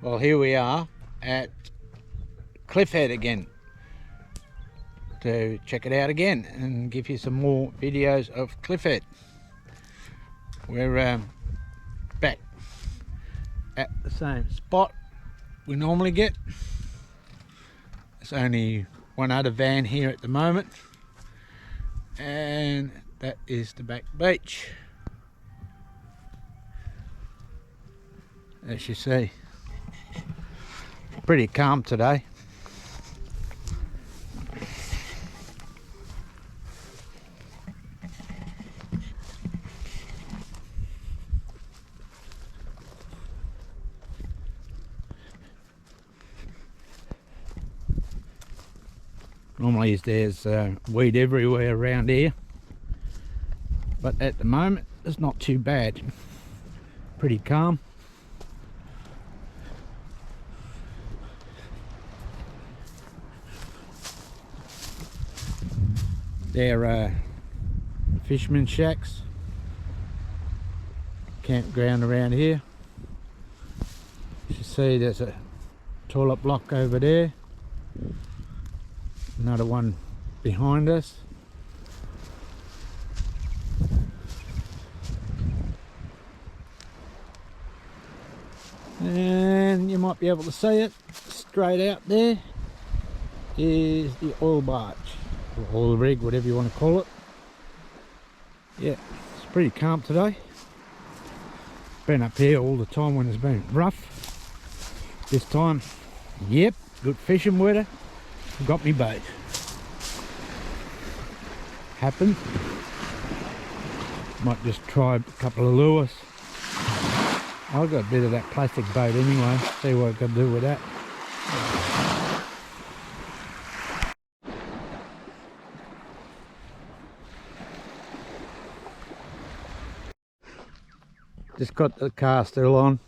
Well, here we are at Cliffhead again to check it out again and give you some more videos of Cliffhead. We're back at the same spot we normally get. There's only one other van here at the moment, and that is the back beach, as you see. Pretty calm today. Normally there's weed everywhere around here, but at the moment it's not too bad. Pretty calm. They're fishermen shacks, campground around here. You see there's a toilet block over there, another one behind us. And you might be able to see it straight out there is the oil barge, or oil rig, whatever you want to call it. Yeah, it's pretty calm today. Been up here all the time when it's been rough. This time, yep, good fishing weather. Got me boat. Happens. Might just try a couple of lures. I've got a bit of that plastic boat anyway. See what I can do with that. Just got the car still on.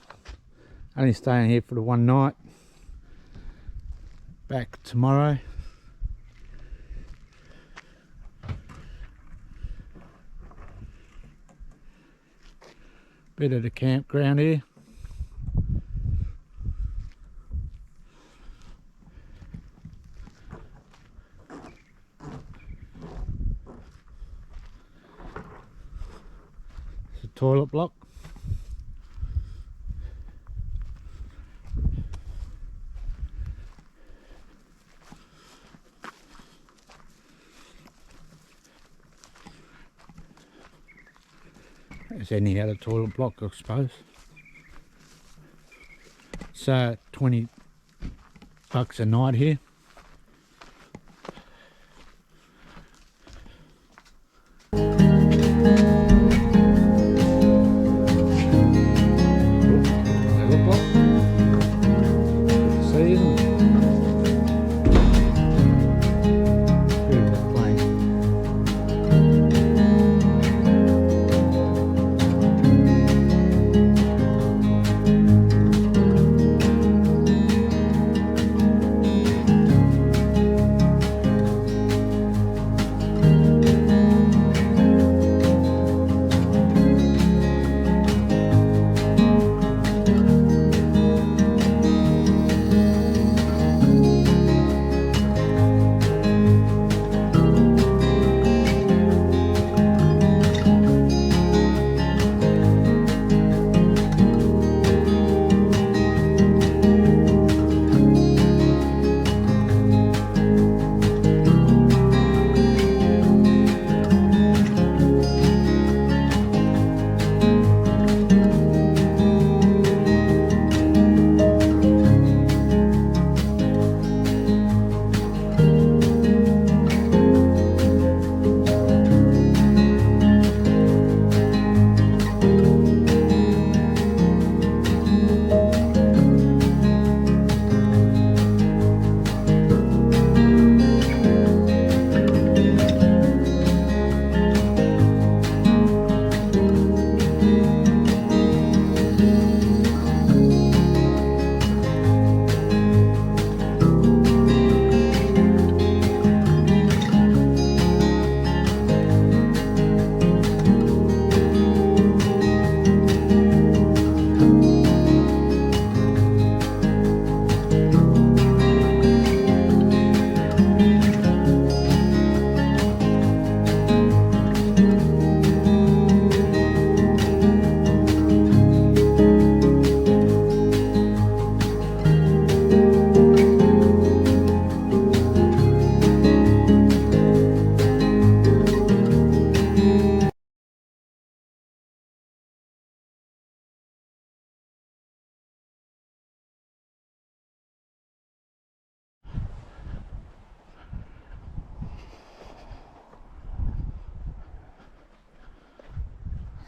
Only staying here for the one night. Back tomorrow. Bit of the campground here. It's a toilet block. As any other toilet block, I suppose. It's $20 a night here. They look like. See them? Beautiful plane.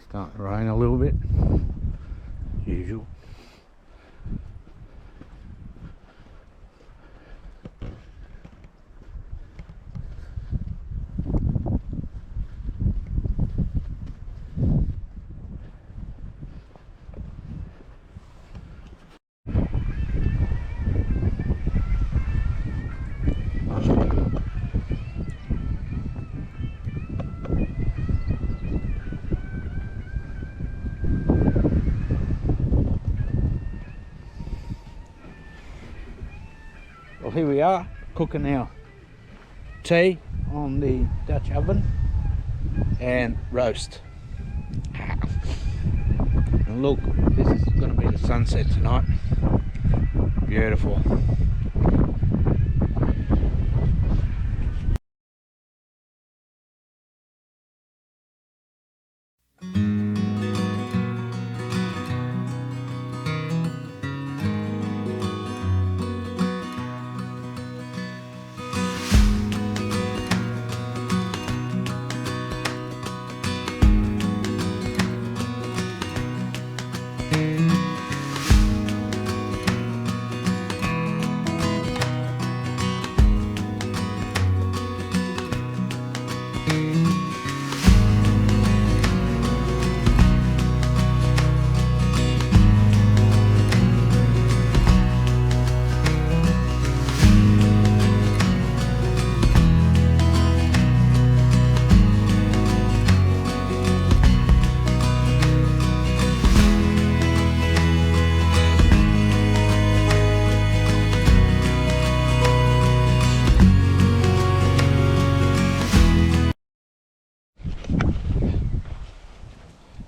Starting to rain a little bit, as usual. Well, here we are, cooking our tea on the Dutch oven and roast. And look, this is going to be the sunset tonight. Beautiful.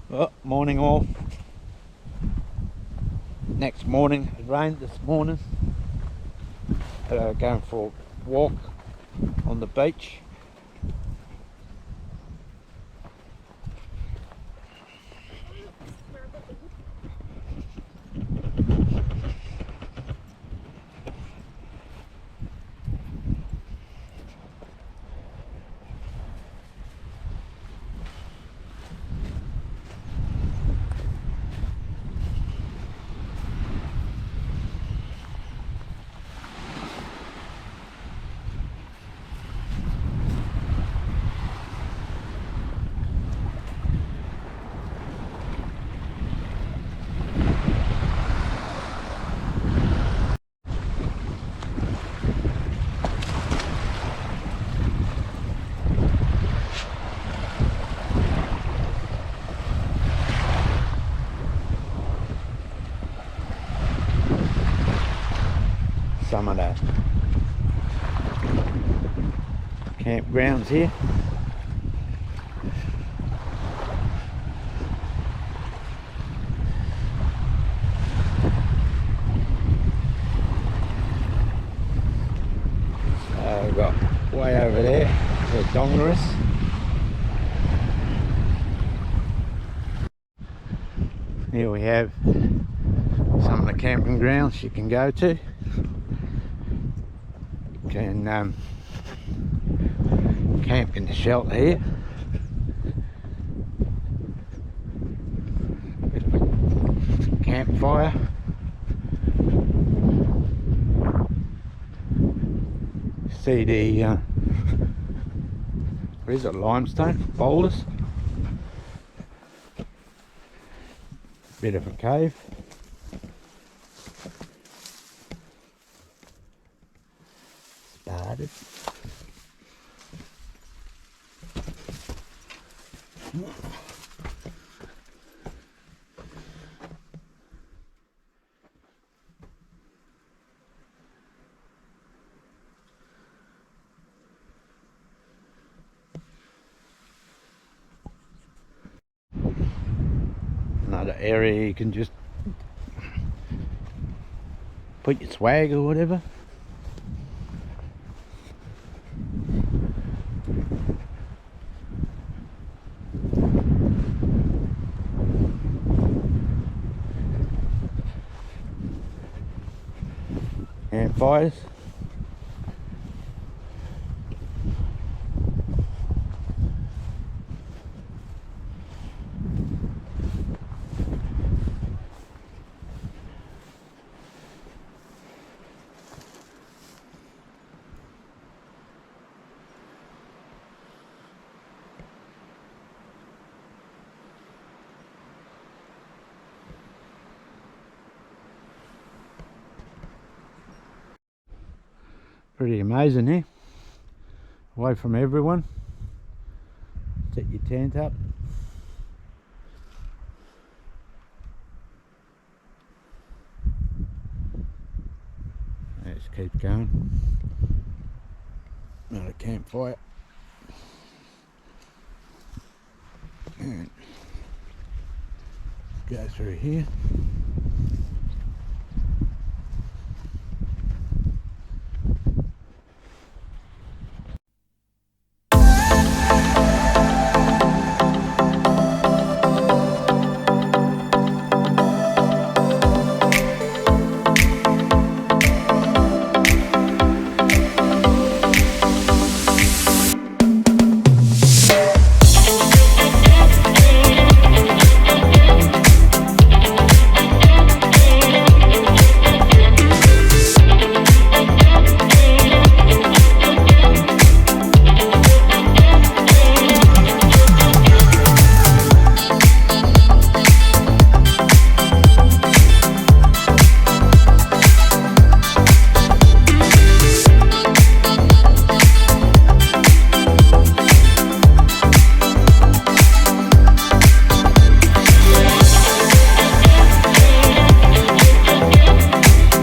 Well, morning all. Next morning, it rained this morning. Going for a walk on the beach. Some of the campgrounds here. We've got way over there, the Dongaris. Here we have some of the camping grounds you can go to. You can camp in the shelter here. Campfire. See the what is it, limestone boulders. Bit of a cave. Started. Another area you can just put your swag or whatever. Campfires. Pretty amazing here. Away from everyone. Set your tent up. Let's keep going. Not a campfire. And go through here.